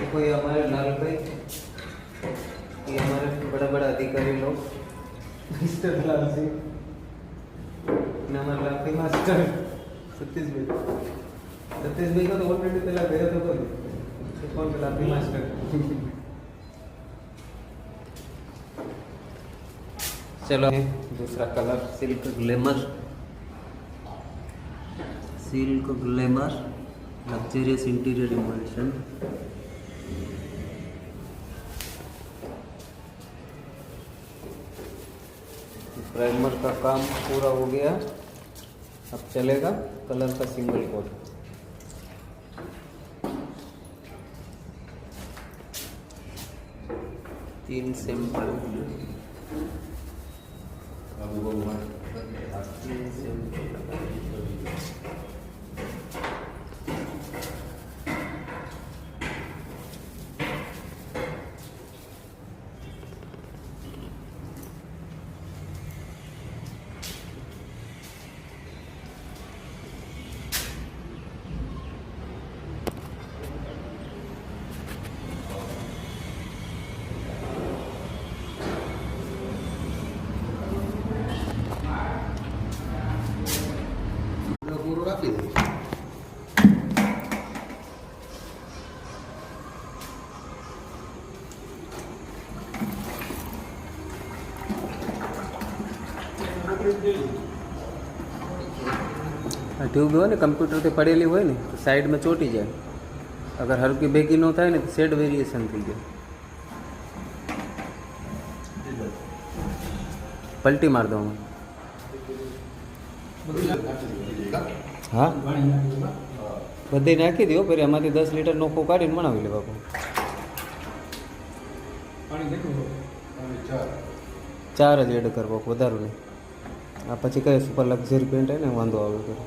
देखो ये हमारे लाल भाई, ये हमारे बड़ा बड़ा अधिकारी लोग, मिस्टर लाल सिंह, हमारे लाल मास्टर सतीश भाई का तो ऑलरेडी पहला गया था, तो कौन लाल मास्टर। चलो दूसरा colour silk glamour luxurious interior emulsion. Primer का काम पूरा हो गया, अब चलेगा कलर का सिंगल कोट। तीन सैंपल ट्यूब हो ने कम्प्यूटर पे पड़ेली हो ने तो साइड में ચોટી જાય, अगर हल्की बेगी न થાય ને તો શેડ વેરિએશન થઈ જાય। પલટી માર દો। હા બધી નાખી દો, પછી એમાંથી 10 લીટર નોખો કાઢીને બનાવી લે બાપુ। ચાર જ એડ કરવો, વધારે નહીં। આ પછી કઈ સુપર લક્ઝરી પેન્ટ હે ને વાંધો આવે કરે।